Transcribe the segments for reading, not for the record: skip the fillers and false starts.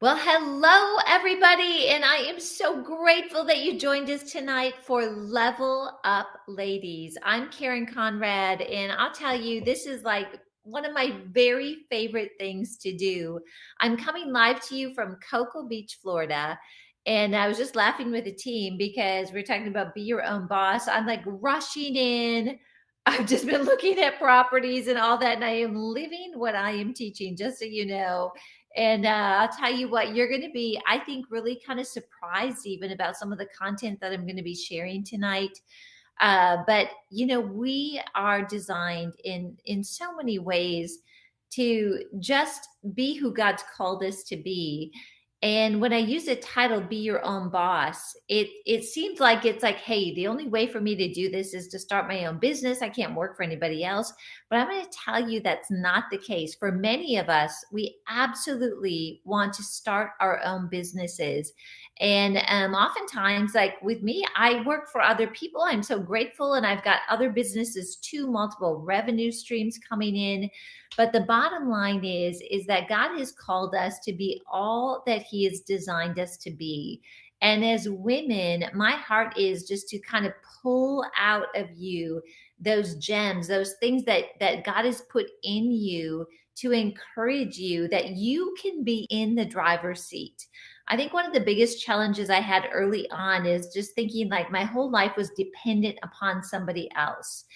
Well, hello, everybody, and I am so grateful that you joined us tonight for Level Up Ladies. I'm Karen Conrad, and I'll tell you, this is like one of my very favorite things to do. I'm coming live to you from Cocoa Beach, Florida, and I was just laughing with the team because we're talking about be your own boss. I'm like rushing in. I've just been looking at properties and all that, and I am living what I am teaching, just so you know. And I'll tell you what, you're going to be, I think, really kind of surprised even about some of the content that I'm going to be sharing tonight. But we are designed in so many ways to just be who God's called us to be. And when I use the title "Be Your Own Boss," it seems like it's like, hey, the only way for me to do this is to start my own business. I can't work for anybody else. But I'm going to tell you that's not the case. For many of us, we absolutely want to start our own businesses. And oftentimes, like with me, I work for other people. I'm so grateful. And I've got other businesses too, multiple revenue streams coming in. But the bottom line is that God has called us to be all that He has designed us to be. And as women, my heart is just to kind of pull out of you those gems, those things that God has put in you to encourage you that you can be in the driver's seat. I think one of the biggest challenges I had early on is just thinking like my whole life was dependent upon somebody else.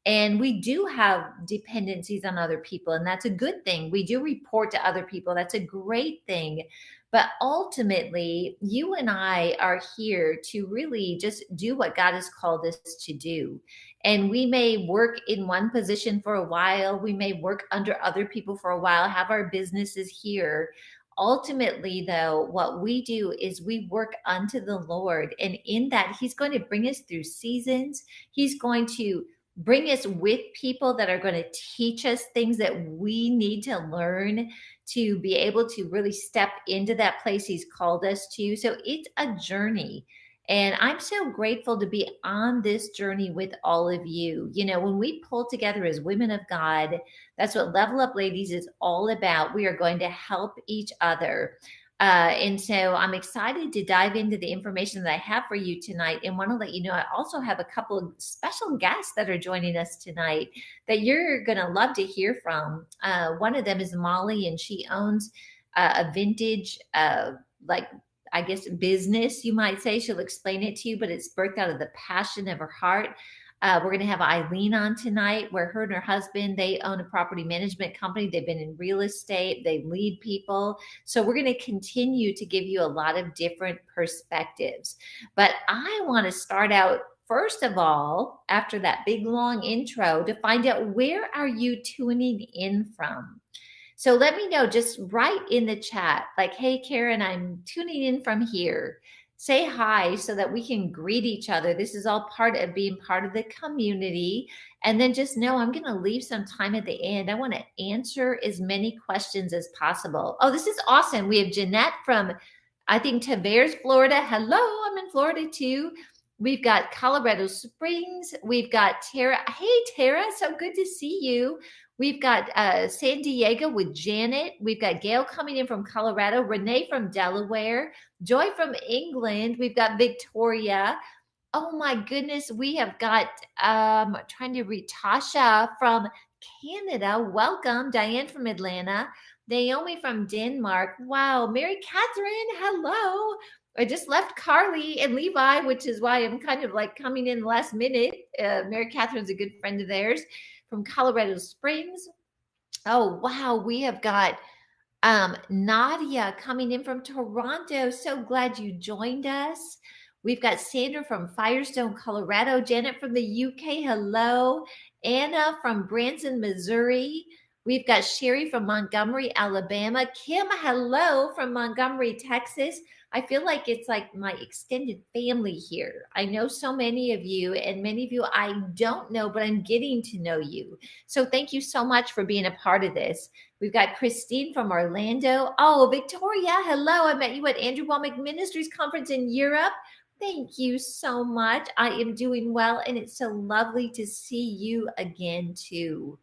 And we do have dependencies on other people, and that's a good thing. We do report to other people. That's a great thing. But ultimately, you and I are here to really just do what God has called us to do. And we may work in one position for a while, we may work under other people for a while, have our businesses here. Ultimately, though, what we do is we work unto the Lord. And in that, He's going to bring us through seasons. He's going to bring us with people that are going to teach us things that we need to learn to be able to really step into that place He's called us to. So it's a journey. And I'm so grateful to be on this journey with all of you. You know, when we pull together as women of God, that's what Level Up Ladies is all about. We are going to help each other. And so I'm excited to dive into the information that I have for you tonight and want to let you know I also have a couple of special guests that are joining us tonight that you're going to love to hear from. One of them is Molly, and she owns a vintage, like, I guess, business, you might say. She'll explain it to you, but it's birthed out of the passion of her heart. We're going to have Eileen on tonight, where her and her husband, they own a property management company. They've been in real estate. They lead people. So we're going to continue to give you a lot of different perspectives. But I want to start out, first of all, after that big long intro, to find out, where are you tuning in from? So let me know, just write in the chat, like, hey, Karen, I'm tuning in from here. Say hi so that we can greet each other. This is all part of being part of the community. And then just know I'm going to leave some time at the end. I want to answer as many questions as possible. Oh, this is awesome. We have Jeanette from, I think, Tavares, Florida. Hello, I'm in Florida too. We've got Colorado Springs. We've got Tara. Hey, Tara, so good to see you. We've got San Diego with Janet. We've got Gail coming in from Colorado, Renee from Delaware, Joy from England. We've got Victoria. Oh my goodness, we have got trying to read Tasha from Canada. Welcome. Diane from Atlanta. Naomi from Denmark. Wow. Mary Catherine, hello. I just left Carly and Levi, which is why I'm kind of like coming in last minute. Mary Catherine's a good friend of theirs from Colorado Springs. Oh, wow. We have got Nadia coming in from Toronto. So glad you joined us. We've got Sandra from Firestone, Colorado. Janet from the UK. Hello. Anna from Branson, Missouri. We've got Sherry from Montgomery, Alabama. Kim, hello from Montgomery, Texas. I feel like it's like my extended family here. I know so many of you, and many of you I don't know, but I'm getting to know you. So thank you so much for being a part of this. We've got Christine from Orlando. Oh, Victoria, hello. I met you at Andrew Womack Ministries Conference in Europe. Thank you so much. I am doing well, and it's so lovely to see you again, too.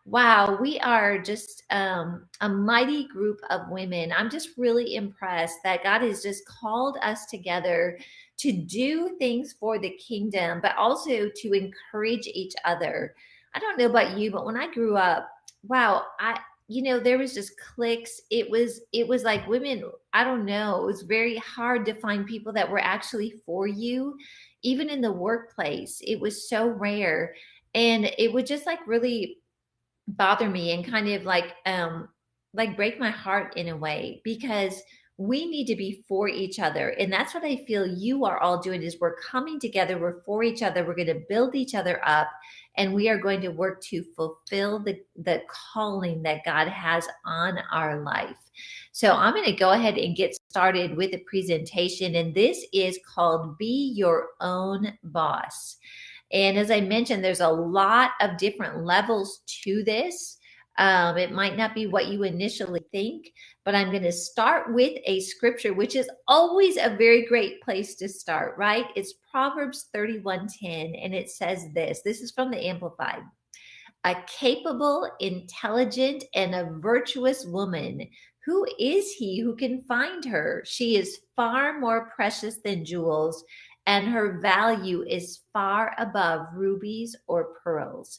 Wow, we are just a mighty group of women. I'm just really impressed that God has just called us together to do things for the kingdom, but also to encourage each other. I don't know about you, but when I grew up, wow, there was just cliques. It was like women, I don't know, it was very hard to find people that were actually for you, even in the workplace. It was so rare. And it would just like really bother me and kind of like break my heart in a way, because we need to be for each other. And that's what I feel you are all doing, is we're coming together, we're for each other, we're going to build each other up, and we are going to work to fulfill the calling that God has on our life. So I'm going to go ahead and get started with the presentation, and this is called Be Your Own Boss. And as I mentioned, there's a lot of different levels to this. It might not be what you initially think, but I'm going to start with a scripture, which is always a very great place to start, right? It's Proverbs 31:10, and it says this. This is from the Amplified. A capable, intelligent, and a virtuous woman. Who is he who can find her? She is far more precious than jewels, and her value is far above rubies or pearls.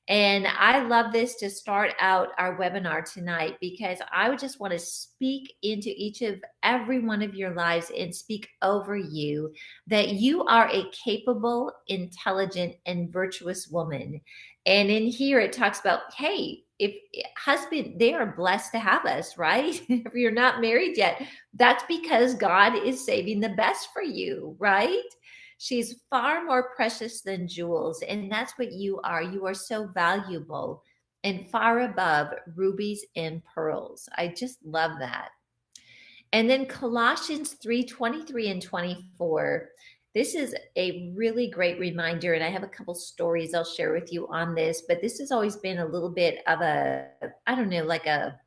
And I love this to start out our webinar tonight, because I would just want to speak into each of every one of your lives and speak over you that you are a capable, intelligent, and virtuous woman. And in here it talks about, hey, if husband, they are blessed to have us, right? If you're not married yet, that's because God is saving the best for you, right? She's far more precious than jewels. And that's what you are. You are so valuable and far above rubies and pearls. I just love that. And then Colossians 3:23 and 24. This is a really great reminder. And I have a couple stories I'll share with you on this, but this has always been a little bit of a, I don't know, like a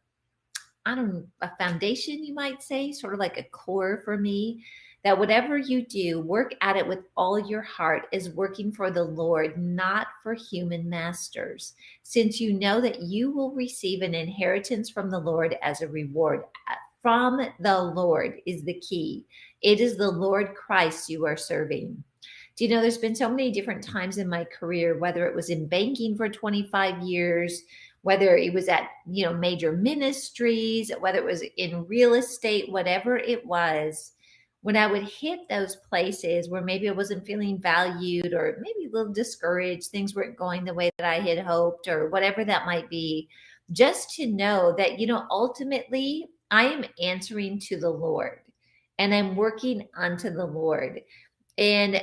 foundation, you might say, sort of like a core for me, that whatever you do, work at it with all your heart as working for the Lord, not for human masters, since you know that you will receive an inheritance from the Lord as a reward. From the Lord is the key. It is the Lord Christ you are serving. Do you know there's been so many different times in my career, whether it was in banking for 25 years, whether it was at, major ministries, whether it was in real estate, whatever it was, when I would hit those places where maybe I wasn't feeling valued, or maybe a little discouraged, things weren't going the way that I had hoped, or whatever that might be, just to know that, ultimately I am answering to the Lord and I'm working unto the Lord. And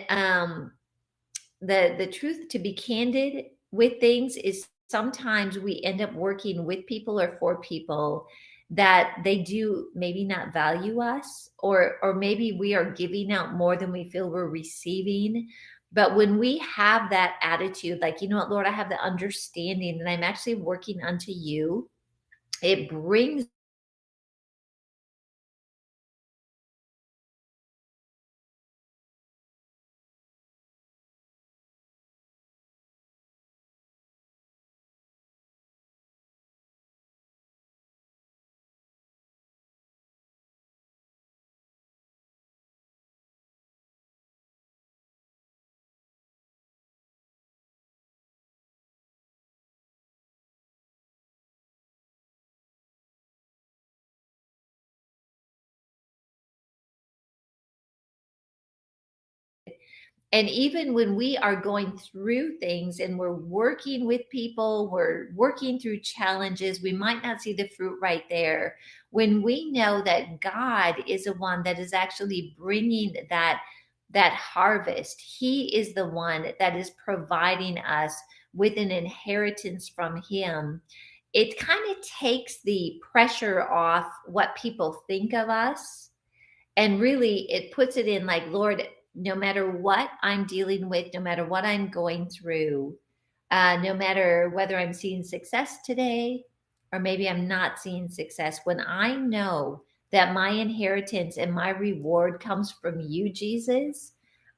the truth, to be candid with things, is sometimes we end up working with people or for people that they do maybe not value us, or maybe we are giving out more than we feel we're receiving. But when we have that attitude, like, you know what, Lord, I have the understanding that I'm actually working unto you, it brings And even when we are going through things and we're working with people, we're working through challenges, we might not see the fruit right there. When we know that God is the one that is actually bringing that harvest, He is the one that is providing us with an inheritance from Him. It kind of takes the pressure off what people think of us, and really it puts it in like, Lord, no matter what I'm dealing with, no matter what I'm going through, no matter whether I'm seeing success today or maybe I'm not seeing success, when I know that my inheritance and my reward comes from you, Jesus,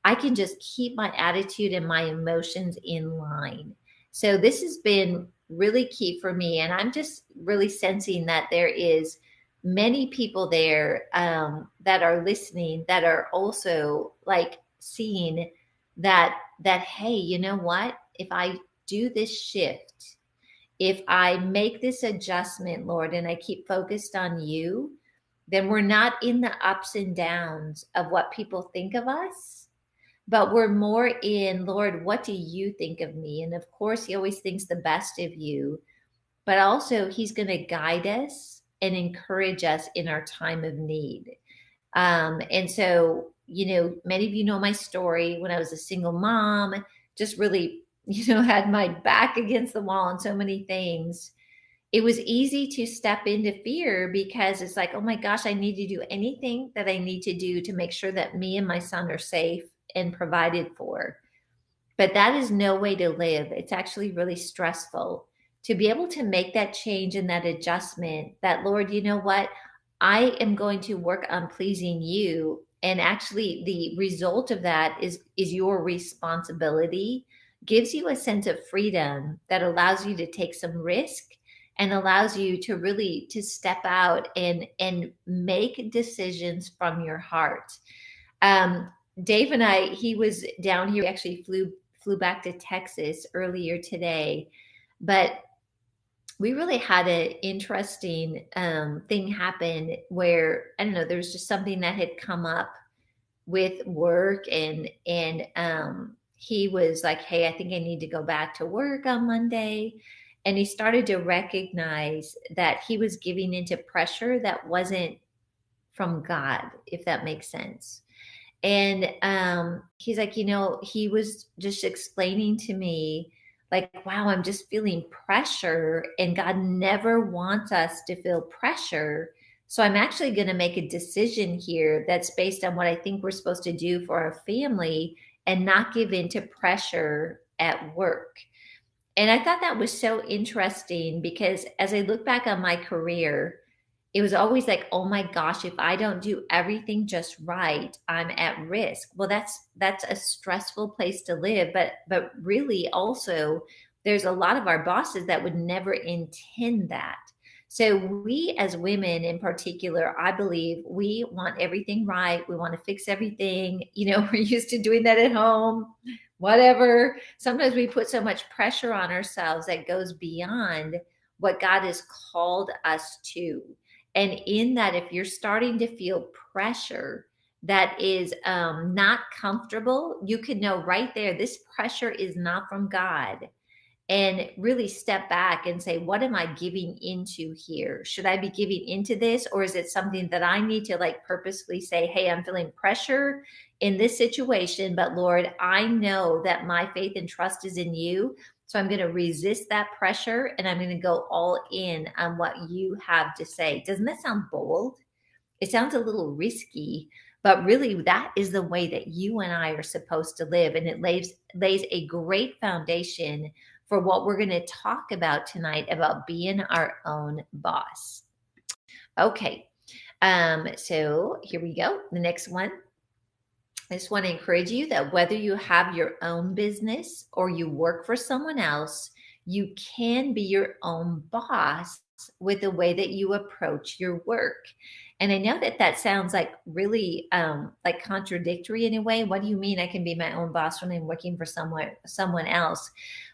I can just keep my attitude and my emotions in line. So this has been really key for me. And I'm just really sensing that there is many people there that are listening that are also like seeing that hey, you know what? If I do this shift, if I make this adjustment, Lord, and I keep focused on you, then we're not in the ups and downs of what people think of us, but we're more in, Lord, what do you think of me? And of course, He always thinks the best of you, but also He's going to guide us and encourage us in our time of need. And so, many of you know my story when I was a single mom, just really, had my back against the wall on so many things. It was easy to step into fear because it's like, oh my gosh, I need to do anything that I need to do to make sure that me and my son are safe and provided for. But that is no way to live. It's actually really stressful to be able to make that change and that adjustment that, Lord, you know what? I am going to work on pleasing you. And actually the result of that is your responsibility, gives you a sense of freedom that allows you to take some risk and allows you to really to step out and make decisions from your heart. um, Dave and I, he was down here. We actually flew back to Texas earlier today, but we really had an interesting thing happen where I don't know. There was just something that had come up with work, and he was like, "Hey, I think I need to go back to work on Monday." And he started to recognize that he was giving into pressure that wasn't from God, if that makes sense. And he's like, he was just explaining to me, like, wow, I'm just feeling pressure, and God never wants us to feel pressure. So I'm actually going to make a decision here that's based on what I think we're supposed to do for our family and not give in to pressure at work. And I thought that was so interesting because as I look back on my career, it was always like, oh my gosh, if I don't do everything just right, I'm at risk. Well, that's a stressful place to live, but really also there's a lot of our bosses that would never intend that. So we as women in particular, I believe we want everything right. We want to fix everything. We're used to doing that at home, whatever. Sometimes we put so much pressure on ourselves that goes beyond what God has called us to. And in that, if you're starting to feel pressure that is not comfortable, you can know right there, this pressure is not from God. And really step back and say, what am I giving into here? Should I be giving into this? Or is it something that I need to like purposefully say, hey, I'm feeling pressure in this situation, but Lord, I know that my faith and trust is in you. So I'm going to resist that pressure and I'm going to go all in on what you have to say. Doesn't that sound bold? It sounds a little risky, but really that is the way that you and I are supposed to live. And it lays a great foundation for what we're going to talk about tonight about being our own boss. Okay. So here we go. The next one. I just want to encourage you that whether you have your own business or you work for someone else, you can be your own boss with the way that you approach your work. And I know that that sounds like really like contradictory in a way. What do you mean I can be my own boss when I'm working for someone else?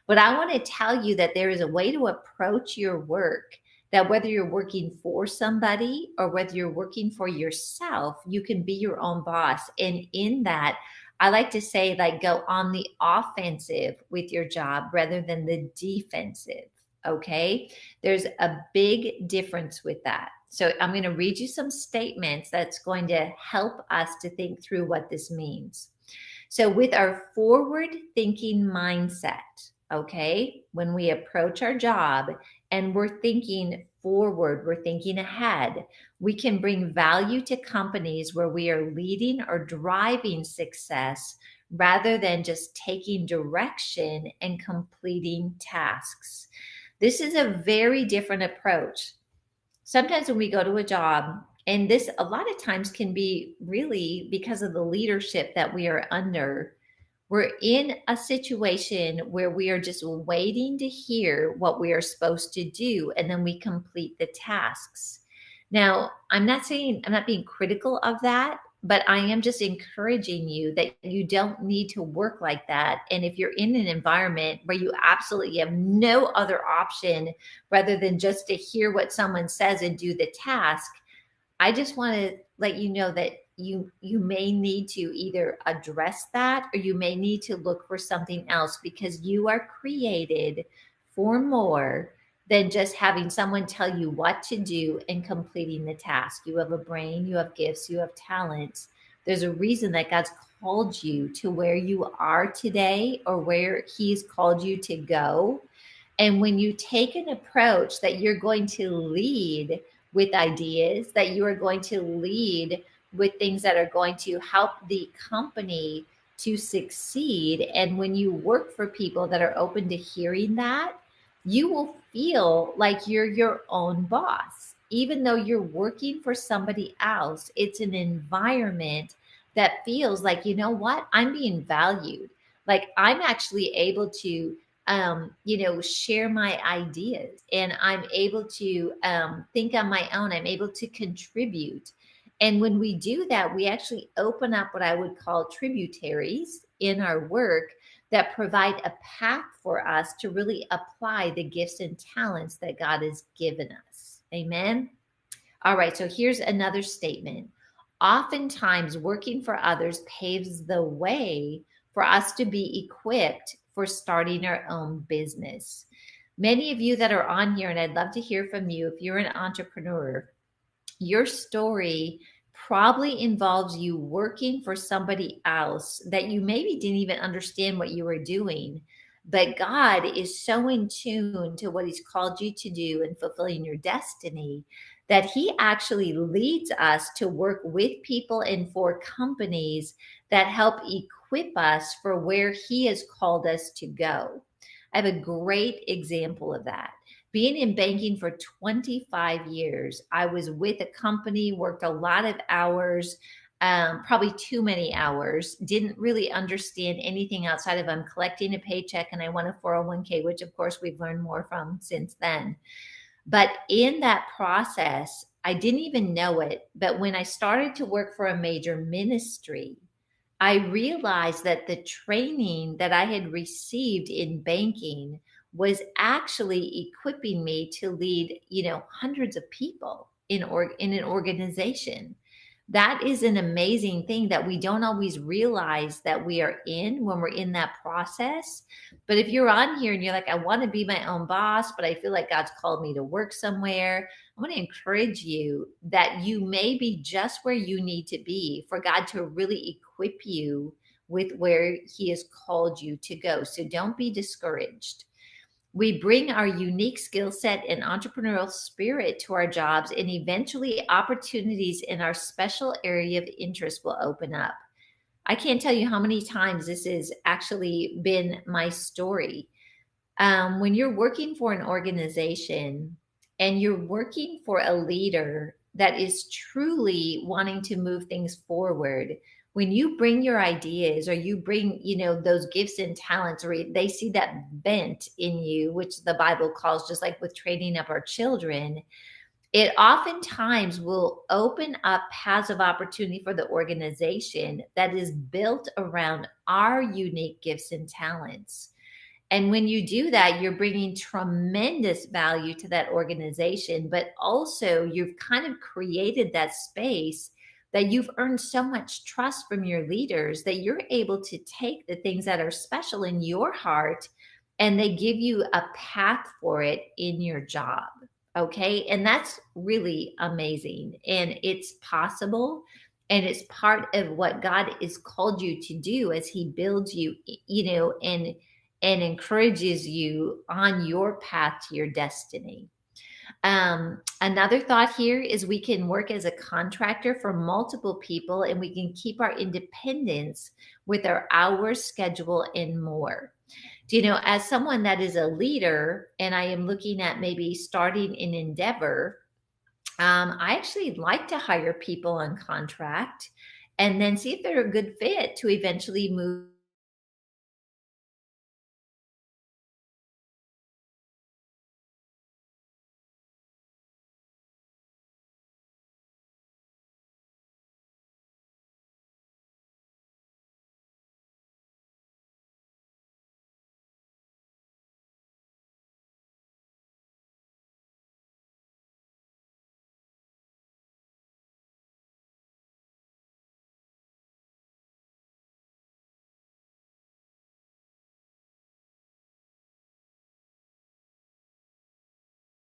But I want to tell you that there is a way to approach your work that whether you're working for somebody or whether you're working for yourself, you can be your own boss. And in that, I like to say, like, go on the offensive with your job rather than the defensive. Okay. There's a big difference with that. So I'm going to read you some statements that's going to help us to think through what this means. So, with our forward thinking mindset, okay, when we approach our job and we're thinking forward, we're thinking ahead, we can bring value to companies where we are leading or driving success rather than just taking direction and completing tasks. This is a very different approach. Sometimes when we go to a job, and this a lot of times can be really because of the leadership that we are under, We're in a situation where we are just waiting to hear what we are supposed to do, and then we complete the tasks. Now, I'm not being critical of that, but I am just encouraging you that you don't need to work like that. And if you're in an environment where you absolutely have no other option rather than just to hear what someone says and do the task, I just want to let you know that you may need to either address that or you may need to look for something else, because you are created for more than just having someone tell you what to do and completing the task. You have a brain, you have gifts, you have talents. There's a reason that God's called you to where you are today or where He's called you to go. And when you take an approach that you're going to lead with ideas, that you are going to lead with things that are going to help the company to succeed, and when you work for people that are open to hearing that, you will feel like you're your own boss. Even though you're working for somebody else, it's an environment that feels like, you know what, I'm being valued. Like I'm actually able to share my ideas, and I'm able to think on my own. I'm able to contribute. And when we do that, we actually open up what I would call tributaries in our work that provide a path for us to really apply the gifts and talents that God has given us. Amen. All right, so here's another statement. Oftentimes, working for others paves the way for us to be equipped for starting our own business. Many of you that are on here, and I'd love to hear from you if you're an entrepreneur, your story probably involves you working for somebody else that you maybe didn't even understand what you were doing. But God is so in tune to what He's called you to do and fulfilling your destiny that He actually leads us to work with people and for companies that help equip us for where He has called us to go. I have a great example of that. Being in banking for 25 years, I was with a company, worked a lot of hours, probably too many hours, didn't really understand anything outside of I'm collecting a paycheck and I want a 401k, which of course we've learned more from since then. But in that process, I didn't even know it. But when I started to work for a major ministry, I realized that the training that I had received in banking was actually equipping me to lead, hundreds of people in an organization. That is an amazing thing that we don't always realize that we are in when we're in that process. But if you're on here and you're like, I want to be my own boss, but I feel like God's called me to work somewhere, I want to encourage you that you may be just where you need to be for God to really equip you with where He has called you to go. So don't be discouraged. We bring our unique skill set and entrepreneurial spirit to our jobs, and eventually opportunities in our special area of interest will open up. I can't tell you how many times this has actually been my story. When you're working for an organization and you're working for a leader that is truly wanting to move things forward, when you bring your ideas or you bring, those gifts and talents, or they see that bent in you, which the Bible calls, just like with training up our children, it oftentimes will open up paths of opportunity for the organization that is built around our unique gifts and talents. And when you do that, you're bringing tremendous value to that organization, but also you've kind of created that space that you've earned so much trust from your leaders that you're able to take the things that are special in your heart and they give you a path for it in your job. Okay. And that's really amazing. And it's possible. And it's part of what God has called you to do as He builds you, and encourages you on your path to your destiny. Another thought here is we can work as a contractor for multiple people and we can keep our independence with our hours, schedule, and more. As someone that is a leader and I am looking at maybe starting an endeavor, I actually like to hire people on contract and then see if they're a good fit to eventually move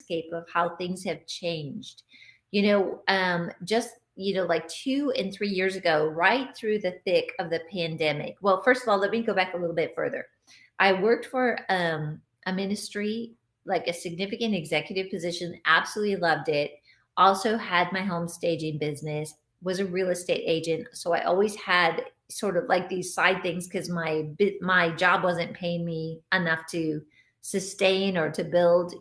landscape of how things have changed. Just like 2 and 3 years ago, right through the thick of the pandemic. Well, first of all, let me go back a little bit further. I worked for a ministry, like a significant executive position, absolutely loved it. Also had my home staging business, was a real estate agent. So I always had sort of like these side things because my job wasn't paying me enough to sustain or to build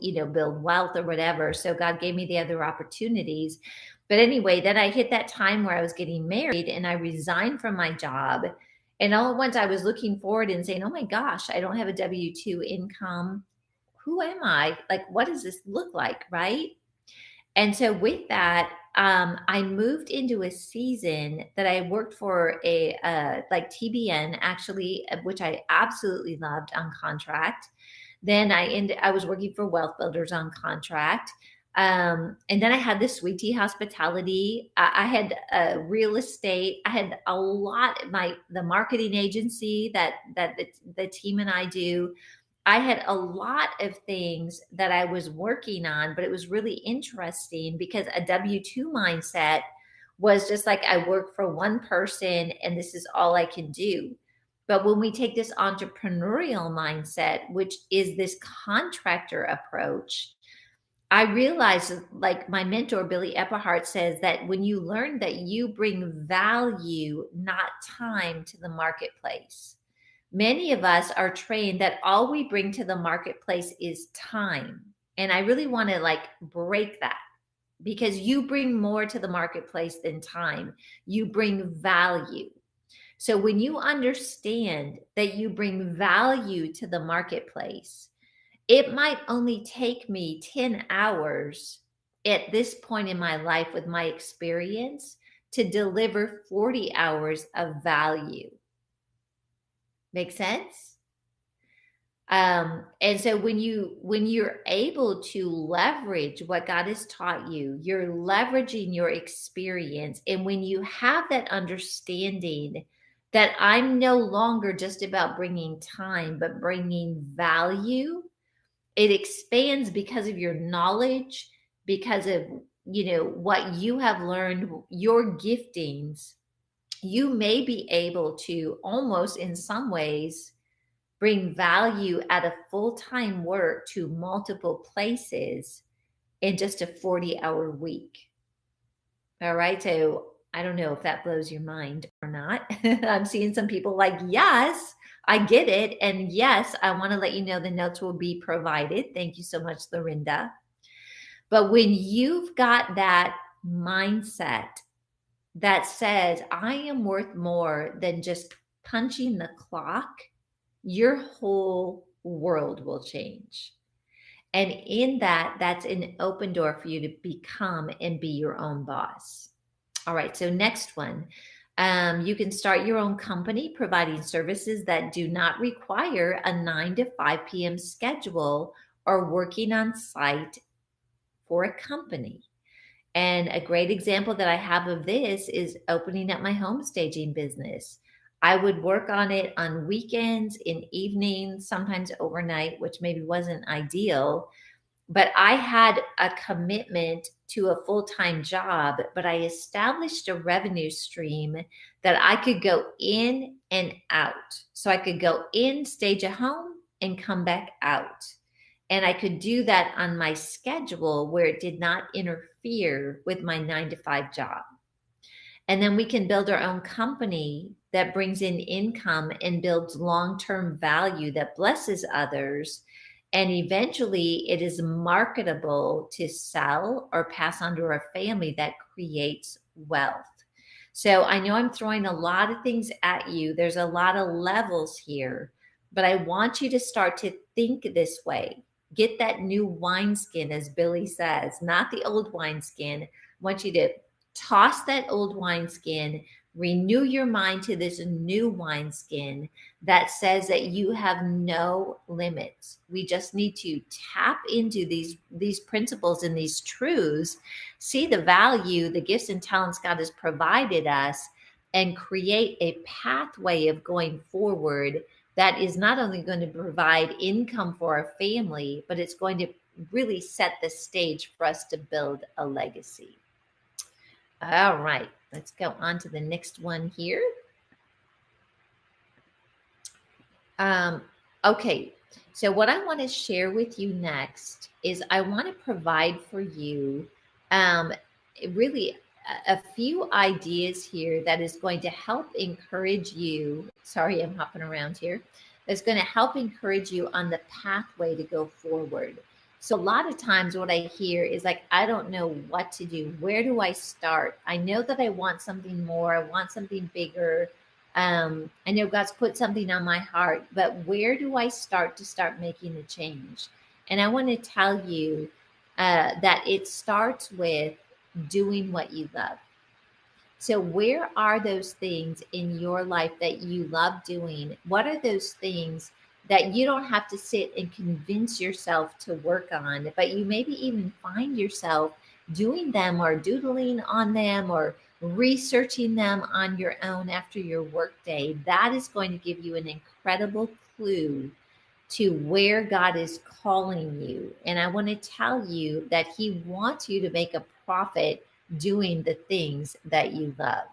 wealth or whatever. So God gave me the other opportunities. But anyway, then I hit that time where I was getting married and I resigned from my job. And all at once I was looking forward and saying, oh my gosh, I don't have a W 2 income. Who am I? Like, what does this look like? Right. And so with that, I moved into a season that I worked for a like TBN actually, which I absolutely loved on contract. Then I was working for Wealth Builders on contract. And then I had this sweet tea hospitality. I had real estate. I had a lot. The marketing agency that the team and I do. I had a lot of things that I was working on, but it was really interesting because a W 2 mindset was just like I work for one person and this is all I can do. But when we take this entrepreneurial mindset, which is this contractor approach, I realized, like my mentor, Billy Epperhart, says that when you learn that you bring value, not time, to the marketplace, many of us are trained that all we bring to the marketplace is time. And I really want to like break that because you bring more to the marketplace than time. You bring value. So when you understand that you bring value to the marketplace, it might only take me 10 hours at this point in my life with my experience to deliver 40 hours of value. Make sense? And so when you're able to leverage what God has taught you, you're leveraging your experience. And when you have that understanding that I'm no longer just about bringing time, but bringing value, it expands because of your knowledge, because of what you have learned, your giftings. You may be able to almost in some ways bring value at a full-time work to multiple places in just a 40-hour week. All right. So I don't know if that blows your mind or not. I'm seeing some people like, yes, I get it. And yes, I want to let you know the notes will be provided. Thank you so much, Lorinda. But when you've got that mindset that says, I am worth more than just punching the clock, your whole world will change. And in that, that's an open door for you to become and be your own boss. All right, so next one. You can start your own company providing services that do not require a 9 to 5 p.m. schedule or working on site for a company. And a great example that I have of this is opening up my home staging business. I would work on it on weekends, in evenings, sometimes overnight, which maybe wasn't ideal. But I had a commitment to a full-time job, but I established a revenue stream that I could go in and out. So I could go in, stage a home, and come back out. And I could do that on my schedule where it did not interfere with my 9 to 5 job. And then we can build our own company that brings in income and builds long-term value that blesses others. And eventually it is marketable to sell or pass on to our family that creates wealth. So I know I'm throwing a lot of things at you. There's a lot of levels here, but I want you to start to think this way. Get that new wineskin, as Billy says, not the old wineskin. I want you to toss that old wineskin, renew your mind to this new wineskin that says that you have no limits. We just need to tap into these principles and these truths, see the value, the gifts and talents God has provided us, and create a pathway of going forward that is not only going to provide income for our family, but it's going to really set the stage for us to build a legacy. All right, let's go on to the next one here. Um, okay, so what I want to share with you next is I want to provide for you um, really a few ideas here that is going to help encourage you. Sorry, I'm hopping around here. That's going to help encourage you on the pathway to go forward. So, a lot of times, what I hear is like, I don't know what to do. Where do I start? I know that I want something more, I want something bigger. I know God's put something on my heart, but where do I start to start making a change? And I want to tell you that it starts with doing what you love. So, where are those things in your life that you love doing? What are those things that you don't have to sit and convince yourself to work on, but you maybe even find yourself doing them or doodling on them or researching them on your own after your workday? That is going to give you an incredible clue to where God is calling you. And I want to tell you that He wants you to make a profit doing the things that you love.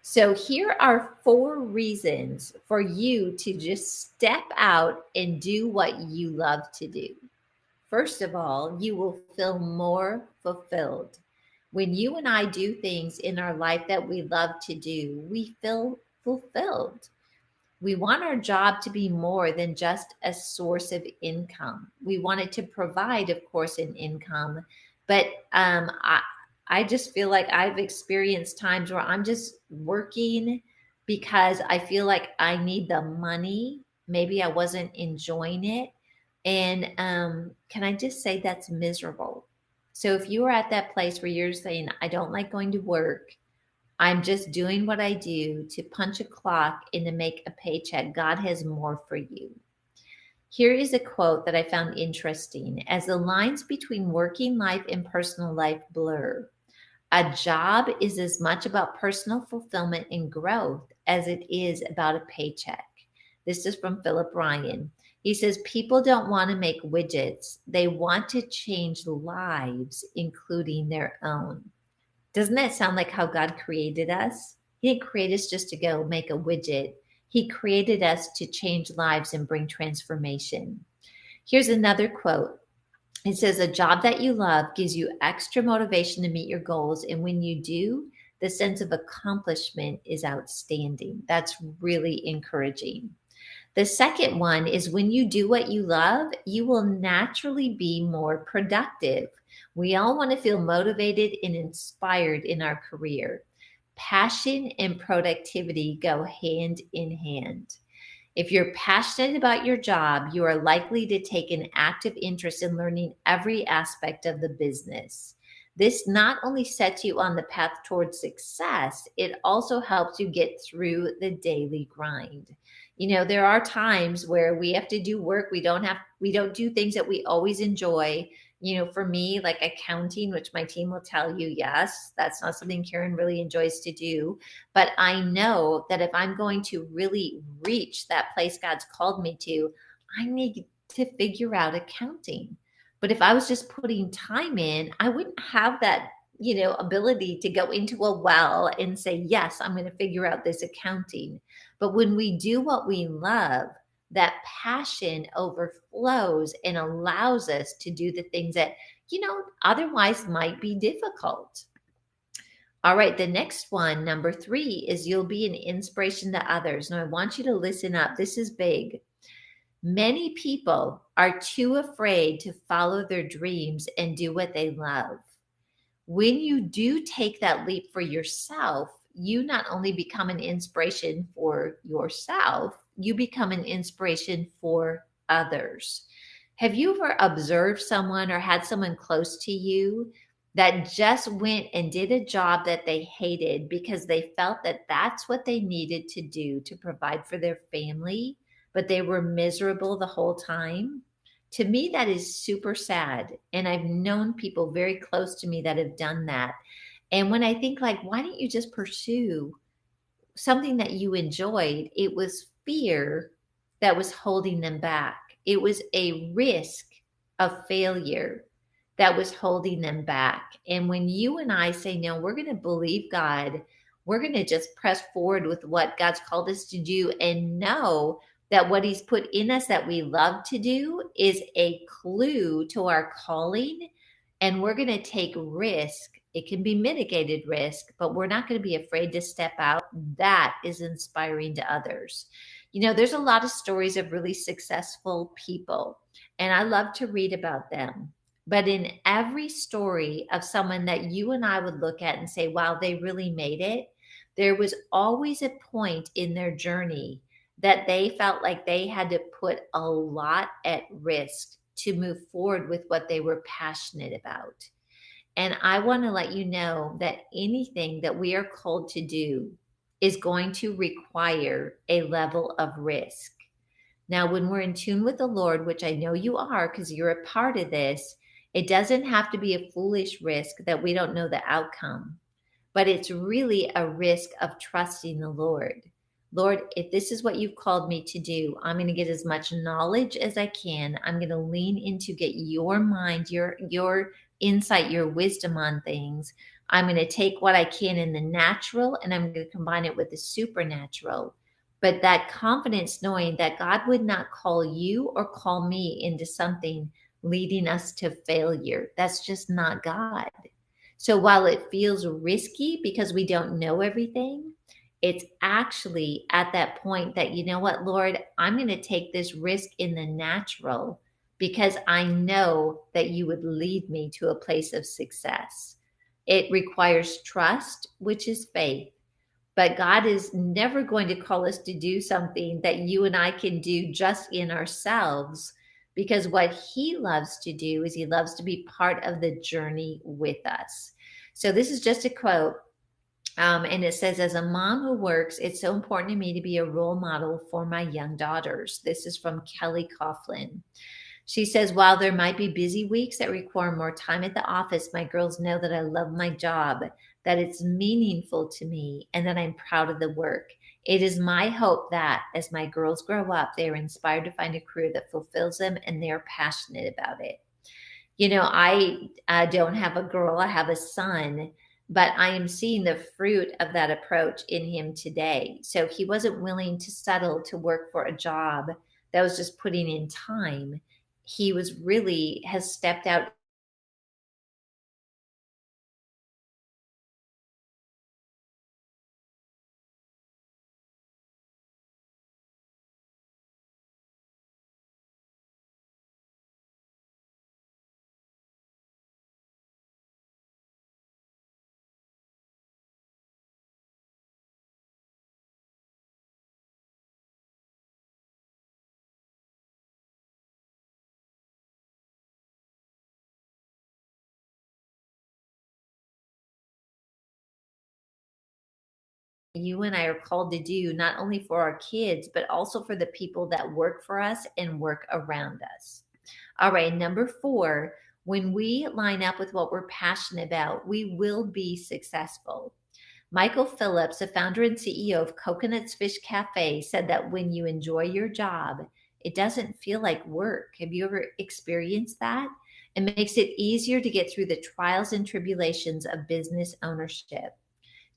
So, here are 4 reasons for you to just step out and do what you love to do. First of all, you will feel more fulfilled. When you and I do things in our life that we love to do, we feel fulfilled. We want our job to be more than just a source of income. We want it to provide, of course, an income, but I just feel like I've experienced times where I'm just working because I feel like I need the money. Maybe I wasn't enjoying it. And can I just say that's miserable? So if you are at that place where you're saying, I don't like going to work, I'm just doing what I do to punch a clock and to make a paycheck, God has more for you. Here is a quote that I found interesting. As the lines between working life and personal life blur, a job is as much about personal fulfillment and growth as it is about a paycheck. This is from Philip Ryan. He says, people don't want to make widgets, they want to change lives, including their own. Doesn't that sound like how God created us? He didn't create us just to go make a widget. He created us to change lives and bring transformation. Here's another quote. It says, a job that you love gives you extra motivation to meet your goals. And when you do, the sense of accomplishment is outstanding. That's really encouraging. The second one is when you do what you love, you will naturally be more productive. We all want to feel motivated and inspired in our career. Passion and productivity go hand in hand. If you're passionate about your job, you are likely to take an active interest in learning every aspect of the business. This not only sets you on the path towards success, it also helps you get through the daily grind. You know, there are times where we have to do work. We don't do things that we always enjoy. You know, for me, like accounting, which my team will tell you, yes, that's not something Karen really enjoys to do. But I know that if I'm going to really reach that place God's called me to, I need to figure out accounting. But if I was just putting time in, I wouldn't have that, ability to go into a well and say, yes, I'm going to figure out this accounting. But when we do what we love, that passion overflows and allows us to do the things that, otherwise might be difficult. All right, the next one, number 3, is you'll be an inspiration to others. Now, I want you to listen up. This is big. Many people are too afraid to follow their dreams and do what they love. When you do take that leap for yourself, you not only become an inspiration for yourself, you become an inspiration for others. Have you ever observed someone or had someone close to you that just went and did a job that they hated because they felt that that's what they needed to do to provide for their family, but they were miserable the whole time? To me, that is super sad. And I've known people very close to me that have done that. And when I think, like, why don't you just pursue something that you enjoyed? It was fear that was holding them back. It was a risk of failure that was holding them back. And when you and I say, no, we're going to believe God, we're going to just press forward with what God's called us to do and know that what He's put in us that we love to do is a clue to our calling. And we're going to take risk. It can be mitigated risk, but we're not going to be afraid to step out. That is inspiring to others. You know, there's a lot of stories of really successful people, and I love to read about them. But in every story of someone that you and I would look at and say, wow, they really made it, there was always a point in their journey that they felt like they had to put a lot at risk to move forward with what they were passionate about. And I want to let you know that anything that we are called to do is going to require a level of risk. Now, when we're in tune with the Lord, which I know you are because you're a part of this, it doesn't have to be a foolish risk that we don't know the outcome, but it's really a risk of trusting the Lord. Lord, if this is what you've called me to do, I'm going to get as much knowledge as I can. I'm going to lean into get your mind, your insight, your wisdom on things. I'm going to take what I can in the natural and I'm going to combine it with the supernatural. But that confidence knowing that God would not call you or call me into something leading us to failure. That's just not God. So while it feels risky because we don't know everything, it's actually at that point that, you know what, Lord, I'm going to take this risk in the natural because I know that you would lead me to a place of success. It requires trust, which is faith. But God is never going to call us to do something that you and I can do just in ourselves, because what He loves to do is He loves to be part of the journey with us. So, this is just a quote. And it says, as a mom who works, it's so important to me to be a role model for my young daughters. This is from Kelly Coughlin. She says, while there might be busy weeks that require more time at the office, my girls know that I love my job, that it's meaningful to me, and that I'm proud of the work. It is my hope that as my girls grow up, they are inspired to find a career that fulfills them and they are passionate about it. You know, I don't have a girl, I have a son, but I am seeing the fruit of that approach in him today. So he wasn't willing to settle to work for a job that was just putting in time. He was really has stepped out. You and I are called to do, not only for our kids, but also for the people that work for us and work around us. All right, number 4, when we line up with what we're passionate about, we will be successful. Michael Phillips, the founder and CEO of Coconut's Fish Cafe, said that when you enjoy your job, it doesn't feel like work. Have you ever experienced that? It makes it easier to get through the trials and tribulations of business ownership.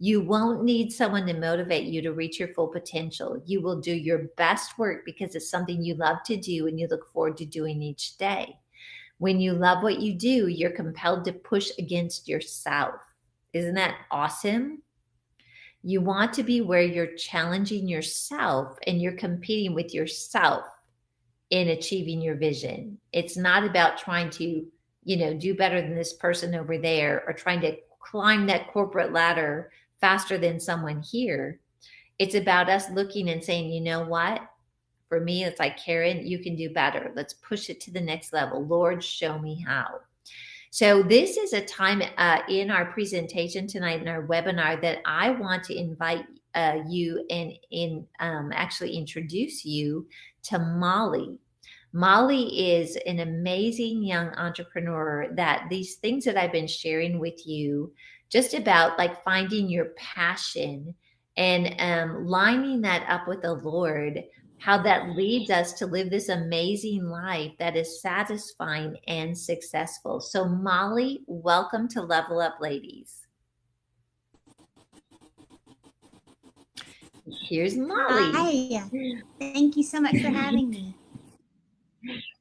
You won't need someone to motivate you to reach your full potential. You will do your best work because it's something you love to do and you look forward to doing each day. When you love what you do, you're compelled to push against yourself. Isn't that awesome? You want to be where you're challenging yourself and you're competing with yourself in achieving your vision. It's not about trying to, do better than this person over there or trying to climb that corporate ladder faster than someone here. It's about us looking and saying, you know what? For me, it's like, Karen, you can do better. Let's push it to the next level. Lord, show me how. So, this is a time in our presentation tonight, in our webinar, that I want to invite you and actually introduce you to Molly. Molly is an amazing young entrepreneur that these things that I've been sharing with you, just about like finding your passion and lining that up with the Lord, how that leads us to live this amazing life that is satisfying and successful. So, Molly, welcome to Level Up Ladies. Here's Molly. Hi. Thank you so much for having me.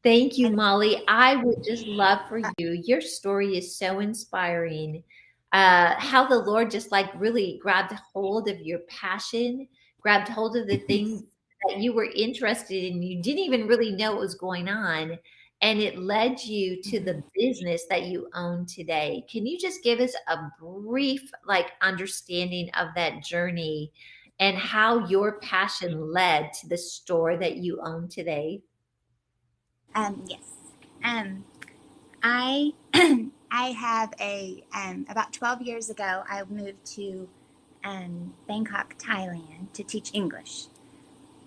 Thank you, And Molly. I would just love for uh, you. Your story is so inspiring. How the Lord just like really grabbed hold of your passion, grabbed hold of the things that you were interested in. You didn't even really know what was going on. And it led you to mhm. the business that you own today. Can you just give us a brief, like, understanding of that journey and how your passion led to the store that you own today? Yes. Um, I I have a about 12 years ago. I moved to Bangkok, Thailand, to teach English,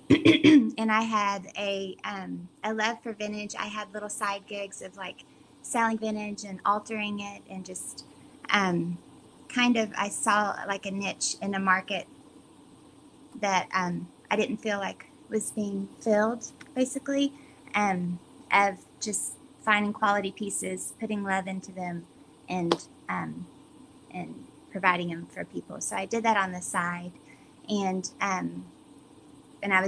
and I had a love for vintage. I had little side gigs of like selling vintage and altering it, and just um, kind of I saw like a niche in the market that I didn't feel like was being filled, basically, um, of just finding quality pieces, putting love into them, and um, and providing them for people. So I did that on the side, and and I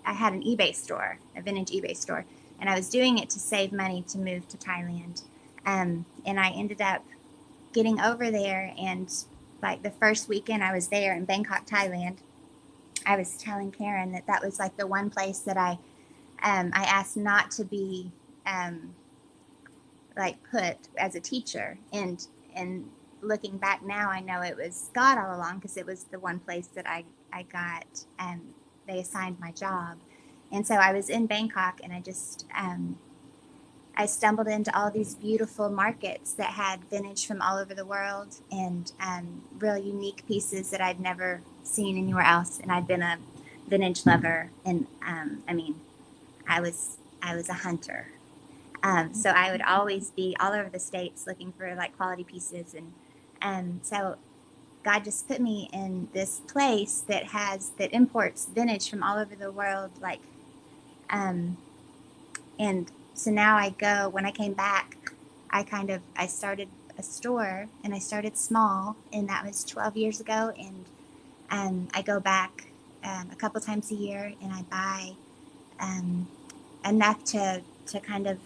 had an eBay store, a vintage eBay store, and I was doing it to save money to move to Thailand, and I ended up getting over there, and like the first weekend I was there in Bangkok, Thailand, I was telling Karen that that was like the one place that I asked not to be um, like put as a teacher, and looking back now, I know it was God all along, because it was the one place that I got they assigned my job, and so I was in Bangkok, and I stumbled into all these beautiful markets that had vintage from all over the world, and real unique pieces that I'd never seen anywhere else. And I'd been a vintage lover, and I mean, I was a hunter, so I would always be all over the states looking for like quality pieces, and so God just put me in this place that imports vintage from all over the world, like um, and so now I go, when I came back, I started a store, and I started small, and that was 12 years ago. And I go back a couple times a year, and I buy um, enough to kind of,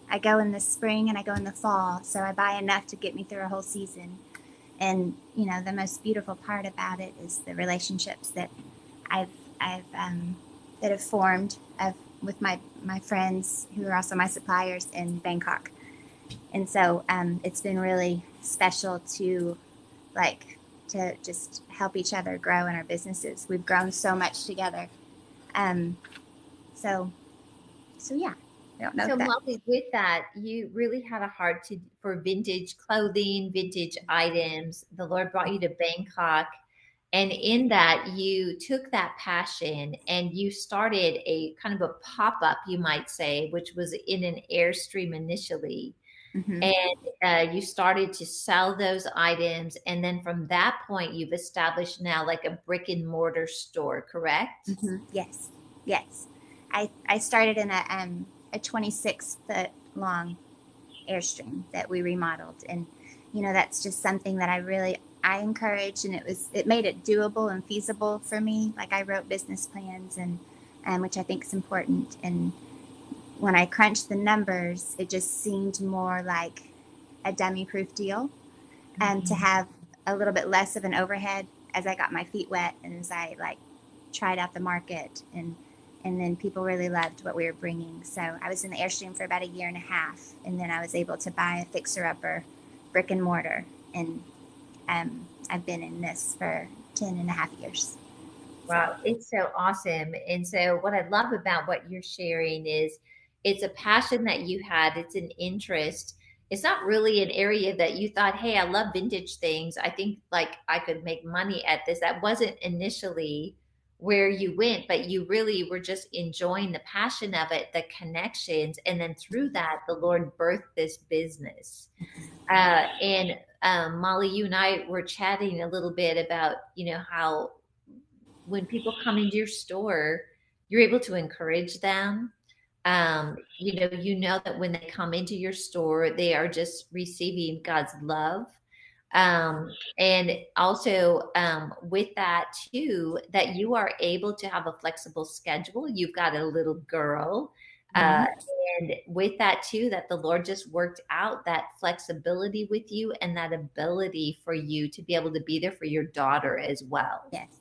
I go in the spring and I go in the fall. So I buy enough to get me through a whole season. And, you know, the most beautiful part about it is the relationships that I've that have formed with my friends who are also my suppliers in Bangkok, and so it's been really special to like to just help each other grow in our businesses. We've grown so much together, um, so so yeah. I don't know So, if that. Molly, with that, you really had a heart for vintage clothing, vintage items. The Lord brought you to Bangkok, and in that, you took that passion and you started a kind of a pop-up, you might say, which was in an Airstream initially. Mm-hmm. And you started to sell those items, and then from that point, you've established now like a brick and mortar store, correct? Mm-hmm. Yes, yes. I started in a 26-foot long Airstream that we remodeled, and you know, that's just something that I encouraged, and it made it doable and feasible for me. Like, I wrote business plans, and which I think is important. And when I crunched the numbers, it just seemed more like a dummy proof deal, and to Mhm. have a little bit less of an overhead as I got my feet wet, and as I like tried out the market, and then people really loved what we were bringing. So I was in the Airstream for about a year and a half, and then I was able to buy a fixer upper brick and mortar, and I've been in this for 10.5 years. So Wow, it's so awesome. And so, what I love about what you're sharing is it's a passion that you had, it's an interest. It's not really an area that you thought, hey, I love vintage things. I think like I could make money at this. That wasn't initially where you went, but you really were just enjoying the passion of it, the connections. And then through that, the Lord birthed this business. And Molly, you and I were chatting a little bit about, how when people come into your store, you're able to encourage them. You know that when they come into your store, they are just receiving God's love. And also, with that too, that you are able to have a flexible schedule. You've got a little girl. Uh, Mhm. and with that too, that the Lord just worked out that flexibility with you and that ability for you to be able to be there for your daughter as well. Yes,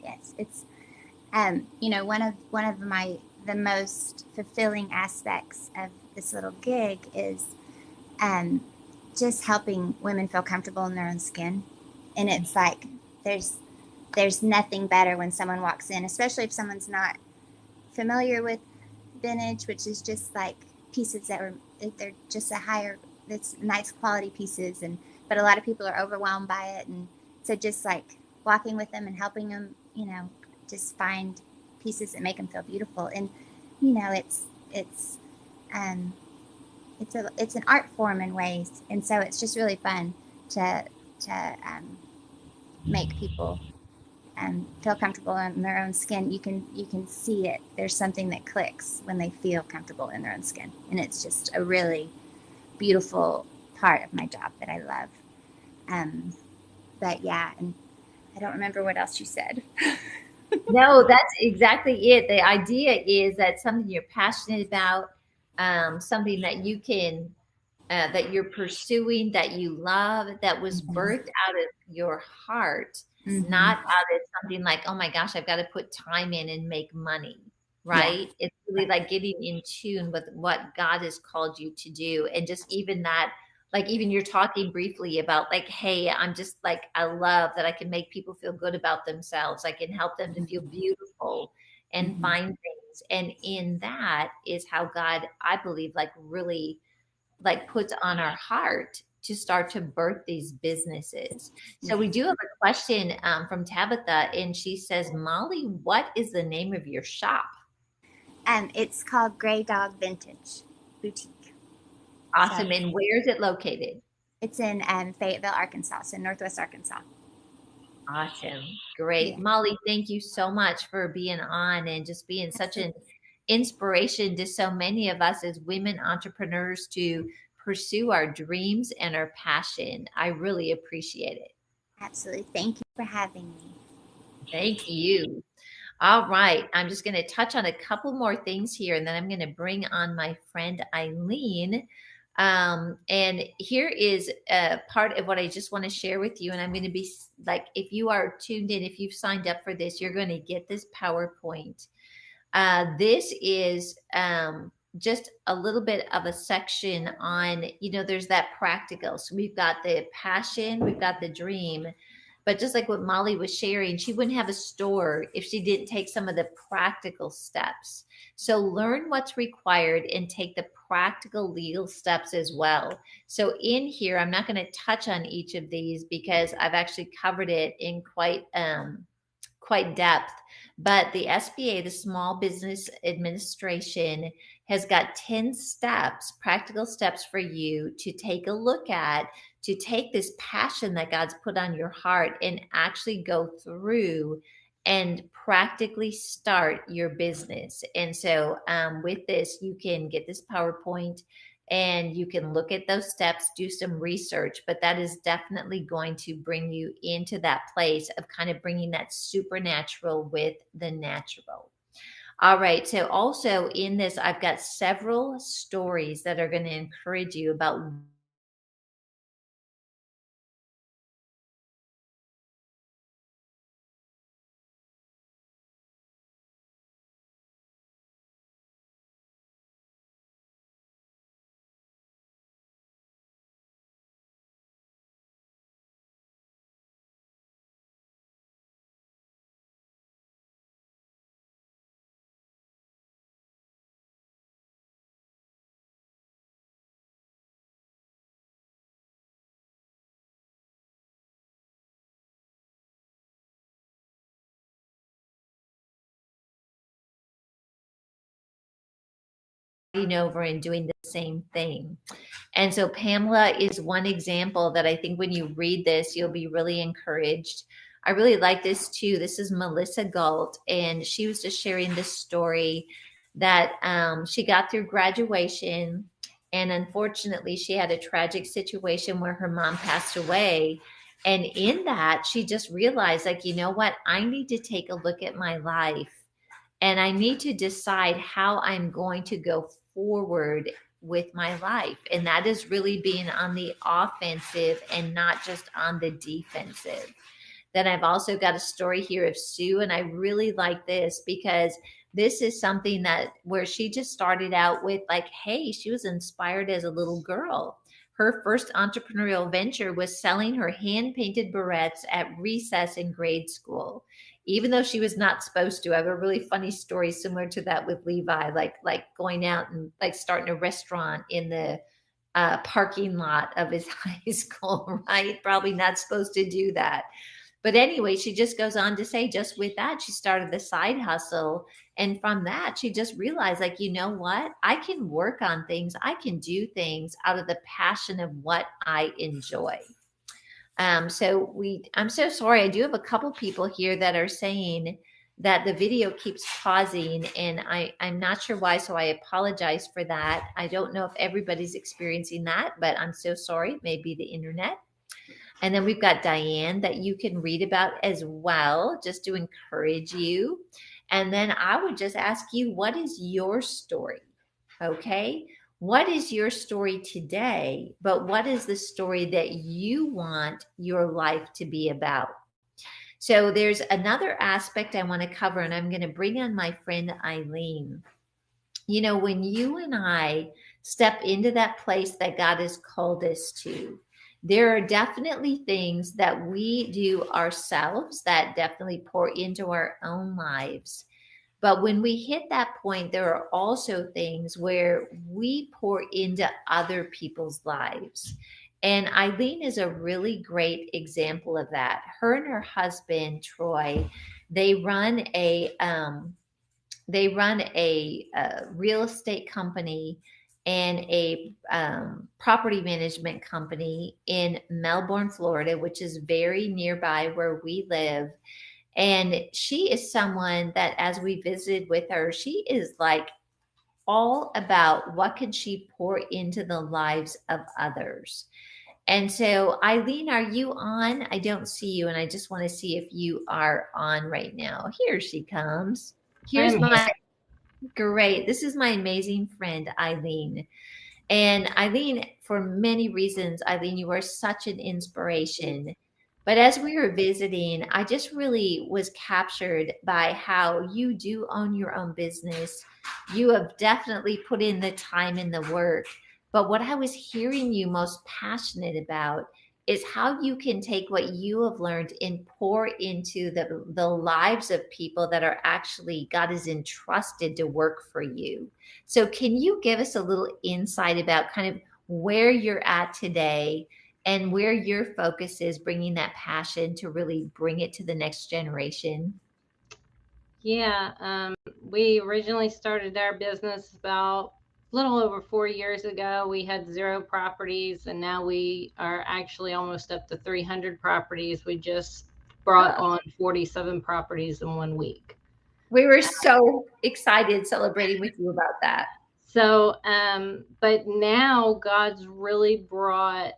yes. It's one of my the most fulfilling aspects of this little gig is um, just helping women feel comfortable in their own skin. And it's like there's there's nothing better when someone walks in, especially if someone's not familiar with vintage, which is just like pieces that were they're just a higher it's nice quality pieces, and but a lot of people are overwhelmed by it, and so just like walking with them and helping them, just find pieces that make them feel beautiful. And it's um it's an art form in ways, and so it's just really fun to to make people feel comfortable in their own skin. You can see it. There's something that clicks when they feel comfortable in their own skin, and it's just a really beautiful part of my job that I love. Um, but yeah, and I don't remember what else you said. No, that's exactly it. The idea is that something you're passionate about, something that you can that you're pursuing, that you love, that was Mm-hmm. birthed out of your heart, Mm-hmm. not out of something like, oh my gosh, I've got to put time in and make money, Yeah. right? It's really Right. like getting in tune with what God has called you to do. And just even that, like, even you're talking briefly about, like, hey, I'm just like, I love that I can make people feel good about themselves. I can help them to feel Mm-hmm. beautiful and Mm-hmm. find things. And in that is how God, I believe, like, really like puts on our heart to start to birth these businesses. So we Yes. do have a question from Tabitha, and she says, Molly, what is the name of your shop? It's called Gray Dog Vintage Boutique. So Awesome. And where is it located? it's in Fayetteville, Arkansas, so Northwest Arkansas. Awesome. Great. Yeah. Molly, thank you so much for being on and just being such an Absolutely. inspiration to so many of us as women entrepreneurs to pursue our dreams and our passion. I really appreciate it. Absolutely. Thank you for having me. Thank you. All right. I'm just going to touch on a couple more things here, and then I'm going to bring on my friend Eileen. And here is a part of what I just want to share with you. And I'm going to be like, if you are tuned in, if you've signed up for this, you're going to get this PowerPoint. This is just a little bit of a section on, there's that practical. So we've got the passion, we've got the dream. But just like what Molly was sharing, she wouldn't have a store if she didn't take some of the practical steps. So learn what's required and take the practical legal steps as well. So in here, I'm not going to touch on each of these because I've actually covered it in quite depth. But the SBA, the Small Business Administration, has got 10 steps, practical steps for you to take a look at, to take this passion that God's put on your heart and actually go through and practically start your business. And so, with this, you can get this PowerPoint and you can look at those steps, do some research, but that is definitely going to bring you into that place of kind of bringing that supernatural with the natural. All right. So, also in this, I've got several stories that are going to encourage you about starting over and doing the same thing. And so Pamela is one example that I think when you read this, you'll be really encouraged. I really like this too. This is Melissa Galt, and she was just sharing this story that she got through graduation, and unfortunately, she had a tragic situation where her mom passed away. And in that, she just realized, like, you know what? I need to take a look at my life and I need to decide how I'm going to go forward with my life. And that is really being on the offensive and not just on the defensive. Then I've also got a story here of Sue, and I really like this because this is something that where she just started out with like, hey, she was inspired as a little girl. Her first entrepreneurial venture was selling her hand painted barrettes at recess in grade school, even though she was not supposed to. I have a really funny story similar to that with Levi, like going out and like starting a restaurant in the parking lot of his high school, right? Probably not supposed to do that. But anyway, she just goes on to say, just with that, she started the side hustle. And from that, she just realized, like, you know what? I can work on things, I can do things out of the passion of what I enjoy. I'm so sorry. I do have a couple people here that are saying that the video keeps pausing, and I'm not sure why. So I apologize for that. I don't know if everybody's experiencing that, but I'm so sorry. Maybe the internet. And then we've got Diane that you can read about as well, just to encourage you. And then I would just ask you, what is your story? Okay. What is your story today? But what is the story that you want your life to be about? So there's another aspect I want to cover, and I'm going to bring on my friend Eileen. You know, when you and I step into that place that God has called us to, there are definitely things that we do ourselves that definitely pour into our own lives. But when we hit that point, there are also things where we pour into other people's lives. And Eileen is a really great example of that. Her and her husband, Troy, they run a real estate company and a property management company in Melbourne, Florida, which is very nearby where we live. And she is someone that, as we visited with her, she is like all about what can she pour into the lives of others. And so, Eileen, are you on? I don't see you, and I just want to see if you are on right now. Here she comes. Here's I'm here. my great. This is my amazing friend, Eileen. And Eileen, for many reasons, Eileen, you are such an inspiration. But as we were visiting, I just really was captured by how you do own your own business. You have definitely put in the time and the work. But what I was hearing you most passionate about is how you can take what you have learned and pour into the lives of people that are actually God is entrusted to work for you. So, can you give us a little insight about kind of where you're at today and where your focus is bringing that passion to really bring it to the next generation? Yeah, we originally started our business about a little over 4 years ago. We had 0 properties, and now we are actually almost up to 300 properties. We just brought Oh, on 47 properties in 1 week. we were so excited celebrating with you about that. But now God's really brought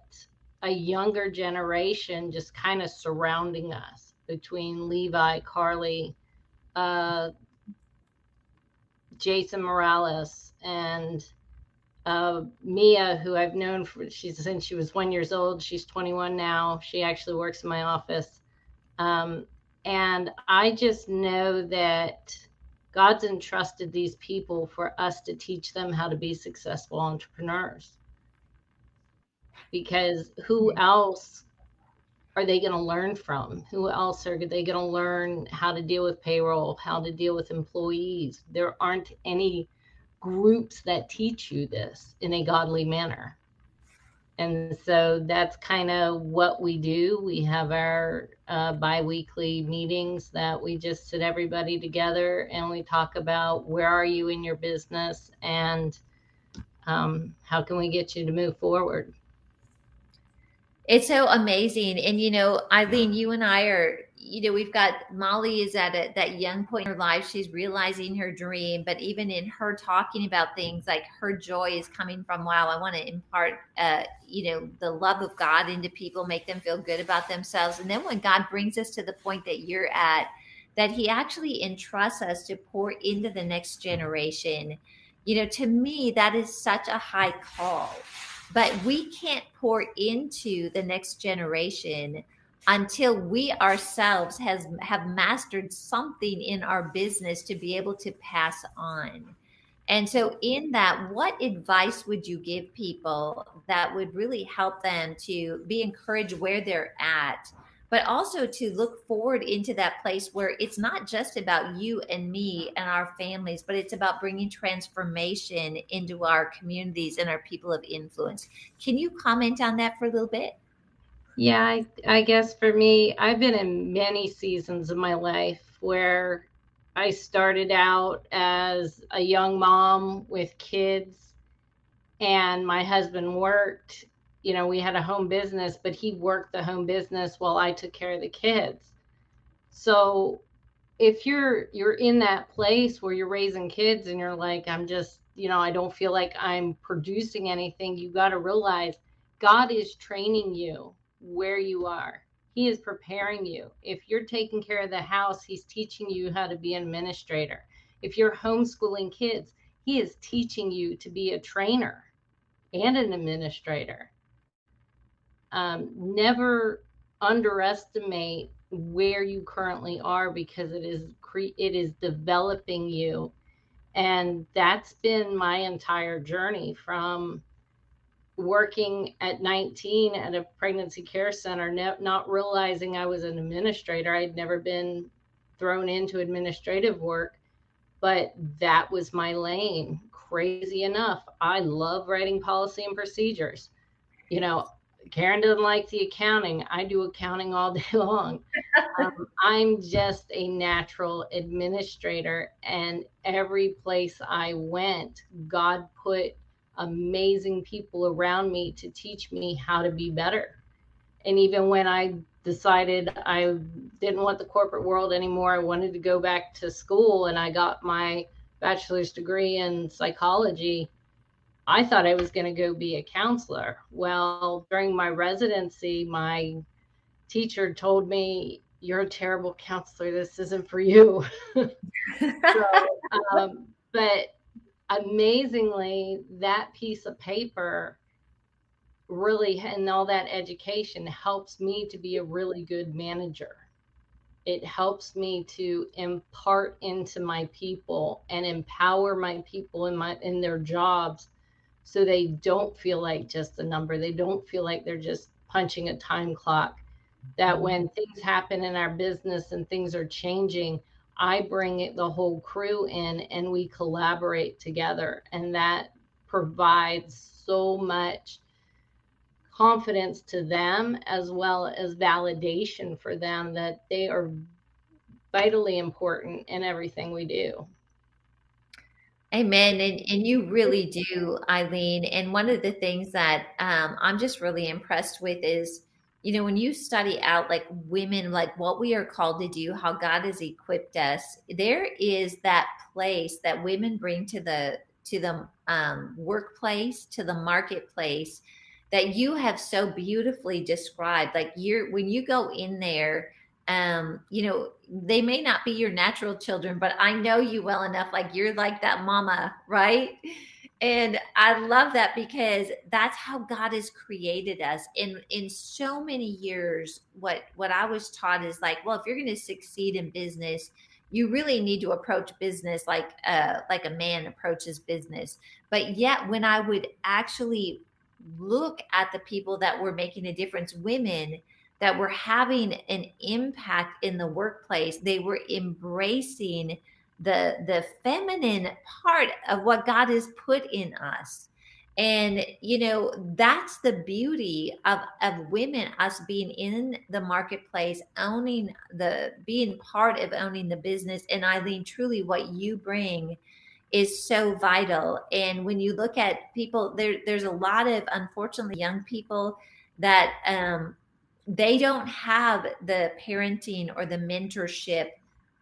a younger generation just kind of surrounding us between Levi, Carly, uh, Jason Morales, and Mia, who I've known since she was 1 years old. She's 21 now. She actually works in my office. Um, and I just know that God's entrusted these people for us to teach them how to be successful entrepreneurs. Because who else are they going to learn from? Who else are they going to learn how to deal with payroll, how to deal with employees? There aren't any groups that teach you this in a godly manner. And so that's kind of what we do. We have our bi-weekly meetings that we just sit everybody together and we talk about where are you in your business and how can we get you to move forward. It's so amazing. And, you know, Eileen, you and I are, we've got Molly is at that young point in her life. She's realizing her dream, but even in her talking about things, like her joy is coming from, wow, I want to impart, the love of God into people, make them feel good about themselves. And then when God brings us to the point that you're at, that he actually entrusts us to pour into the next generation, to me, that is such a high call. But we can't pour into the next generation until we ourselves have mastered something in our business to be able to pass on. And so in that, what advice would you give people that would really help them to be encouraged where they're at, but also to look forward into that place where it's not just about you and me and our families, but it's about bringing transformation into our communities and our people of influence? Can you comment on that for a little bit? Yeah, I guess for me, I've been in many seasons of my life where I started out as a young mom with kids, and my husband worked. We had a home business, but he worked the home business while I took care of the kids. So if you're in that place where you're raising kids and you're like, I'm just, I don't feel like I'm producing anything, you got to realize God is training you where you are. He is preparing you. If you're taking care of the house, he's teaching you how to be an administrator. If you're homeschooling kids, he is teaching you to be a trainer and an administrator. Never underestimate where you currently are, because it is developing you. And that's been my entire journey, from working at 19 at a pregnancy care center, not realizing I was an administrator. I'd never been thrown into administrative work, but that was my lane. Crazy enough, I love writing policy and procedures. you know, Karen doesn't like the accounting. I do accounting all day long. I'm just a natural administrator, and every place I went, God put amazing people around me to teach me how to be better. And even when I decided I didn't want the corporate world anymore, I wanted to go back to school, and I got my bachelor's degree in psychology. I thought I was going to go be a counselor. Well, during my residency, my teacher told me, "You're a terrible counselor. This isn't for you." So, but amazingly, that piece of paper really, and all that education, helps me to be a really good manager. It helps me to impart into my people and empower my people in their jobs, so they don't feel like just a number. They don't feel like they're just punching a time clock. That when things happen in our business and things are changing, I bring the whole crew in and we collaborate together. And that provides so much confidence to them, as well as validation for them, that they are vitally important in everything we do. Amen. And you really do, Eileen. And one of the things that I'm just really impressed with is, when you study out like women, like what we are called to do, how God has equipped us, there is that place that women bring to the workplace, to the marketplace, that you have so beautifully described. Like when you go in there, they may not be your natural children, but I know you well enough. Like you're like that mama, right? And I love that, because that's how God has created us. In so many years, what I was taught is like, well, if you're going to succeed in business, you really need to approach business like a man approaches business. But yet, when I would actually look at the people that were making a difference, women that were having an impact in the workplace, they were embracing the feminine part of what God has put in us. And that's the beauty of women, us being in the marketplace, owning the being part of owning the business. And Eileen, truly what you bring is so vital. And when you look at people, there's a lot of, unfortunately, young people that they don't have the parenting or the mentorship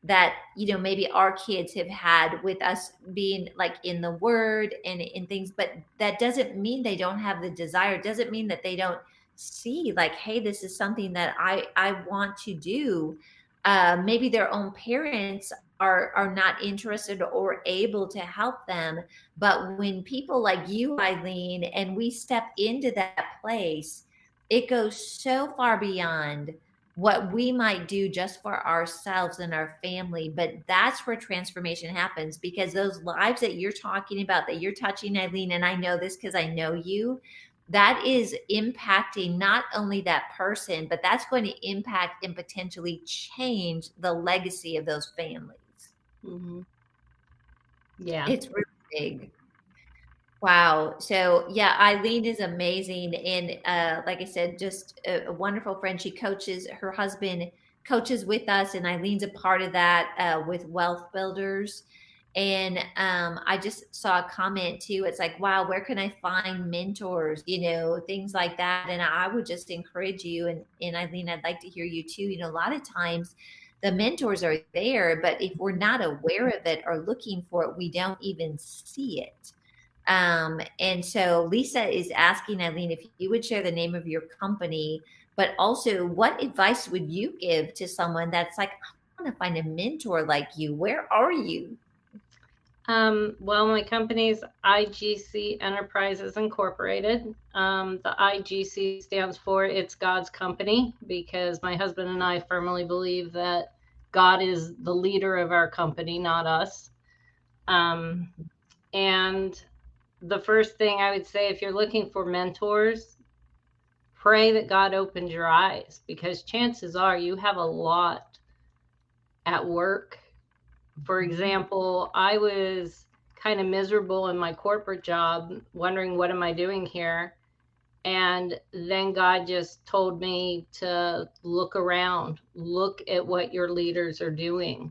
that, maybe our kids have had with us being like in the word and in things. But that doesn't mean they don't have the desire. It doesn't mean that they don't see like, hey, this is something that I want to do. Maybe their own parents are not interested or able to help them. But when people like you, Eileen, and we step into that place, it goes so far beyond what we might do just for ourselves and our family. But that's where transformation happens, because those lives that you're talking about, that you're touching, Eileen, and I know this because I know you, that is impacting not only that person, but that's going to impact and potentially change the legacy of those families. Hmm. Yeah. It's really big. Wow. So yeah, Eileen is amazing. And like I said, just a wonderful friend. She coaches, her husband coaches with us, and Eileen's a part of that with Wealth Builders. And I just saw a comment too. It's like, wow, where can I find mentors? Things like that. And I would just encourage you, and Eileen, I'd like to hear you too. A lot of times the mentors are there, but if we're not aware of it or looking for it, we don't even see it. And so Lisa is asking, Eileen, if you would share the name of your company, but also what advice would you give to someone that's like, I want to find a mentor like you. Where are you? Well, my company's IGC Enterprises Incorporated. The IGC stands for It's God's Company, because my husband and I firmly believe that God is the leader of our company, not us. And the first thing I would say, if you're looking for mentors, pray that God opens your eyes, because chances are you have a lot at work. For example, I was kind of miserable in my corporate job, wondering, what am I doing here? And then God just told me to look around, look at what your leaders are doing.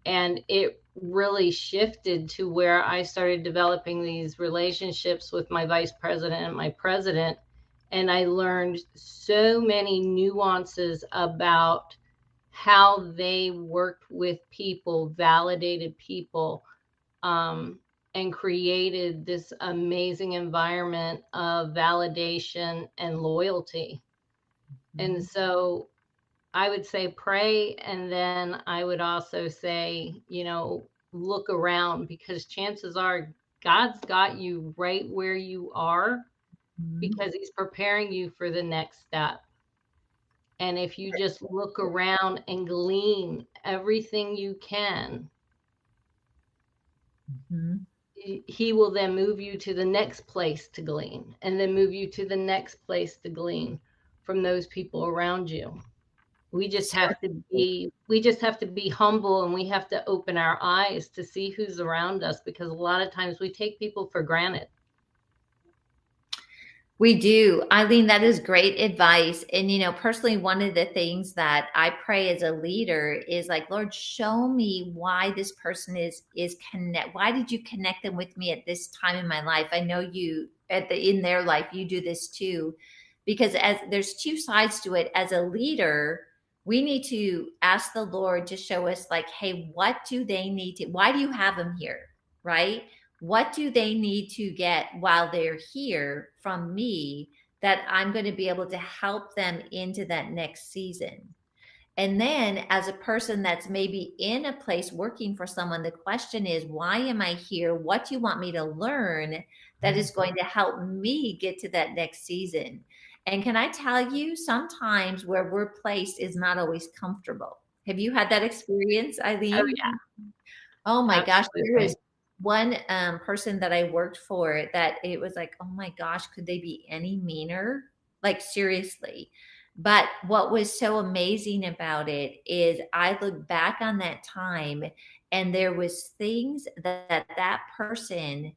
And it really shifted to where I started developing these relationships with my vice president and my president. And I learned so many nuances about how they worked with people, validated people, and created this amazing environment of validation and loyalty. And so I would say pray. And then I would also say, look around, because chances are God's got you right where you are, Mhm. because he's preparing you for the next step. And if you just look around and glean everything you can, Mhm. he will then move you to the next place to glean, and then move you to the next place to glean from those people around you. So We just have to be humble, and we have to open our eyes to see who's around us, because a lot of times we take people for granted. we do. Eileen, that is great advice. And, personally, one of the things that I pray as a leader is like, Lord, show me why this person is connect. Why did you connect them with me at this time in my life? I know you in their life, you do this too, because as there's two sides to it. As a leader, we need to ask the Lord to show us like, hey, what do they need to, why do you have them here? Right? What do they need to get while they're here from me that I'm going to be able to help them into that next season? And then, as a person that's maybe in a place working for someone, the question is, why am I here? What do you want me to learn that is going to help me get to that next season? And can I tell you, sometimes where we're placed is not always comfortable. Have you had that experience, Oh Eileen? yeah, Oh my gosh, there was absolutely. one person that I worked for that it was like, oh my gosh, could they be any meaner? Like seriously. But what was so amazing about it is I look back on that time, and there was things that person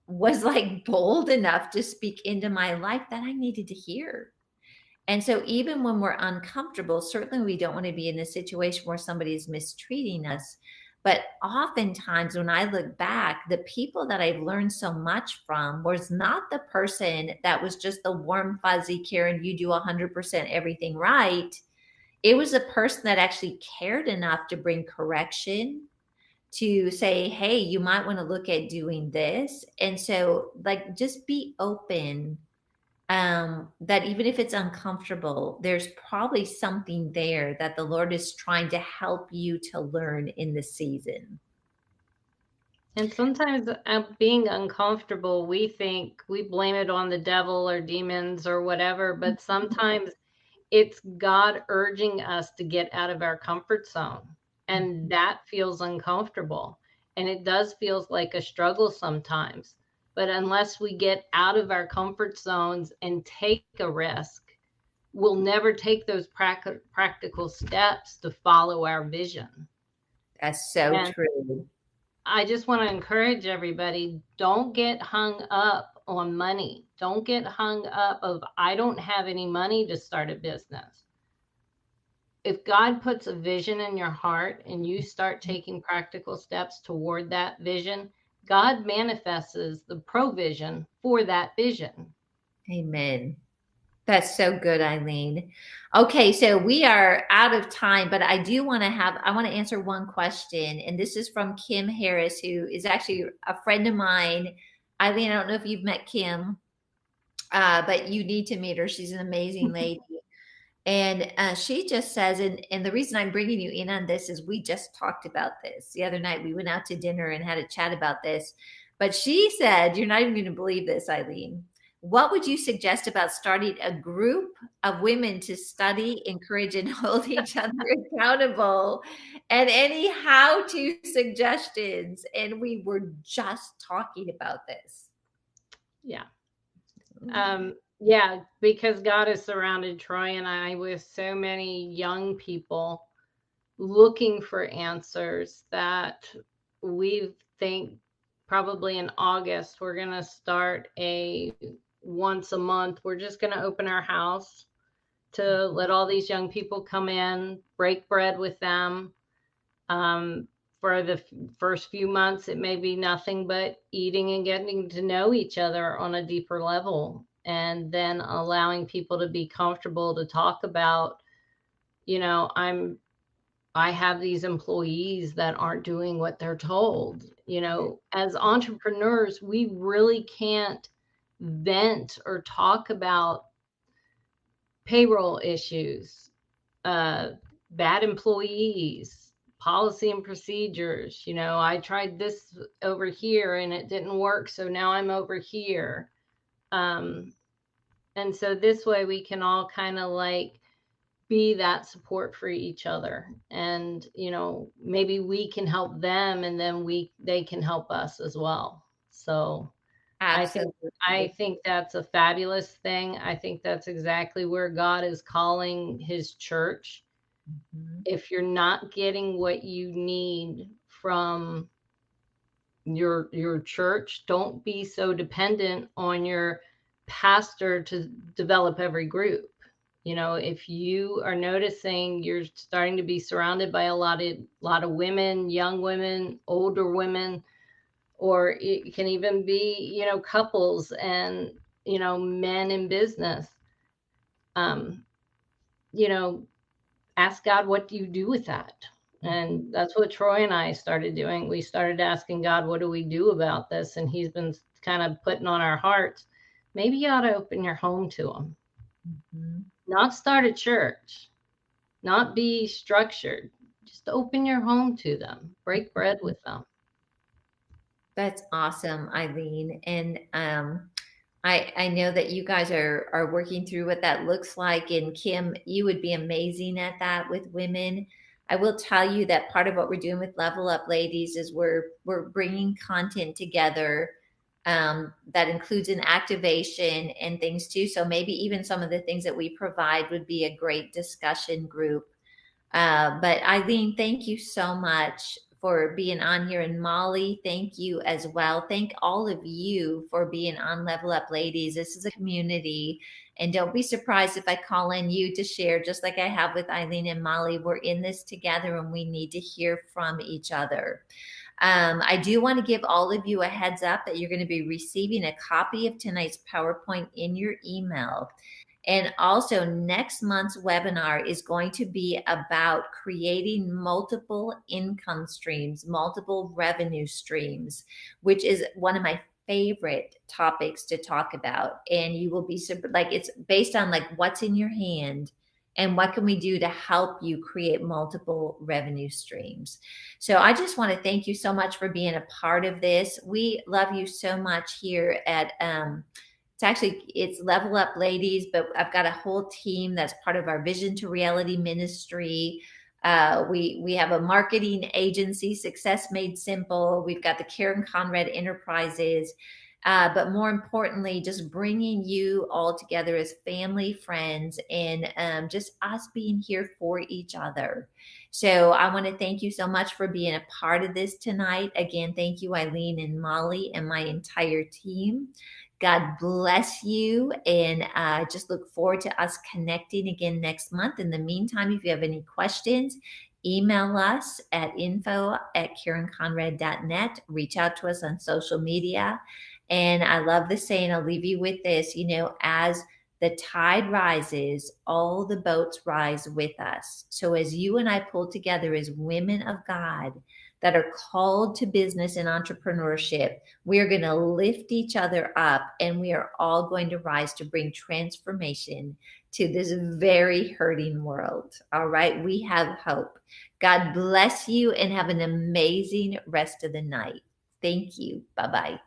was like bold enough to speak into my life that I needed to hear. And so even when we're uncomfortable, certainly we don't want to be in a situation where somebody is mistreating us. But oftentimes, when I look back, the people that I've learned so much from was not the person that was just the warm, fuzzy Karen, you do 100% everything right. It was a person that actually cared enough to bring correction, to say, hey, you might want to look at doing this. And so, like, just be open, that even if it's uncomfortable, there's probably something there that the Lord is trying to help you to learn in this season. And sometimes being uncomfortable, we think we blame it on the devil or demons or whatever, but sometimes it's God urging us to get out of our comfort zone. And that feels uncomfortable. And it does feels like a struggle sometimes. But unless we get out of our comfort zones and take a risk, we'll never take those practical steps to follow our vision. That's so And true. I just want to encourage everybody, don't get hung up on money. Don't get hung up of, I don't have any money to start a business. If God puts a vision in your heart and you start taking practical steps toward that vision, God manifests the provision for that vision. Amen. That's so good, Eileen. Okay, so we are out of time, but I want to answer one question. And this is from Kim Harris, who is actually a friend of mine. Eileen, I don't know if you've met Kim, but you need to meet her. She's an amazing lady. And she just says, and the reason I'm bringing you in on this is we just talked about this the other night. We went out to dinner and had a chat about this. But she said, you're not even going to believe this, Eileen. What would you suggest about starting a group of women to study, encourage, and hold each other accountable? And any how to suggestions? And we were just talking about this. Yeah. Yeah, because God has surrounded Troy and I with so many young people looking for answers that we think probably in August we're going to start a once a month. We're just going to open our house to let all these young people come in, break bread with them. For the first few months, it may be nothing but eating and getting to know each other on a deeper level, and then allowing people to be comfortable to talk about, you know, I have these employees that aren't doing what they're told. You know, as entrepreneurs, we really can't vent or talk about payroll issues, bad employees, policy and procedures. You know, I tried this over here and it didn't work, so now I'm over here. And so this way we can all kind of like be that support for each other, and you know, maybe we can help them and then they can help us as well. So I think I Absolutely. think that's a fabulous thing. I think that's exactly where God is calling his church. Mhm. If you're not getting what you need from your church, don't be so dependent on your pastor to develop every group. You know, if you are noticing you're starting to be surrounded by a lot of women, young women, older women, or it can even be, you know, couples and, you know, men in business. Um, you know, ask God, what do you do with that? And that's what Troy and I started doing. We started asking God, what do we do about this? And he's been kind of putting on our hearts, maybe you ought to open your home to them, Mhm. not start a church, not be structured. Just open your home to them, break bread with them. That's awesome, Eileen. And I know that you guys are working through what that looks like. And Kim, you would be amazing at that with women. I will tell you that part of what we're doing with Level Up Ladies is we're bringing content together, that includes an activation and things too. So maybe even some of the things that we provide would be a great discussion group. But Eileen, thank you so much for being on here. And Molly, thank you as well. Thank all of you for being on Level Up Ladies. This is a community, And don't be surprised if I call in you to share, just like I have with Eileen and Molly. We're in this together and we need to hear from each other. I do want to give all of you a heads up that you're going to be receiving a copy of tonight's PowerPoint in your email. And also, next month's webinar is going to be about creating multiple income streams, multiple revenue streams, which is one of my favorite topics to talk about. And you will be super, like, it's based on like what's in your hand and what can we do to help you create multiple revenue streams. So I just want to thank you so much for being a part of this. We love you so much here at it's Level Up Ladies, but I've got a whole team that's part of our Vision to Reality ministry. We have a marketing agency, Success Made Simple. We've got the Karen Conrad Enterprises. But more importantly, just bringing you all together as family, friends, and just us being here for each other. So I want to thank you so much for being a part of this tonight. Again, thank you, Eileen and Molly, and my entire team. God bless you, and just look forward to us connecting again next month. In the meantime, if you have any questions, email us at info@karenconrad.net. Reach out to us on social media. And I love the saying, I'll leave you with this, as the tide rises, all the boats rise with us. So as you and I pull together as women of God that are called to business and entrepreneurship, we are going to lift each other up, and we are all going to rise to bring transformation to this very hurting world. All right. We have hope. God bless you and have an amazing rest of the night. Thank you. Bye-bye.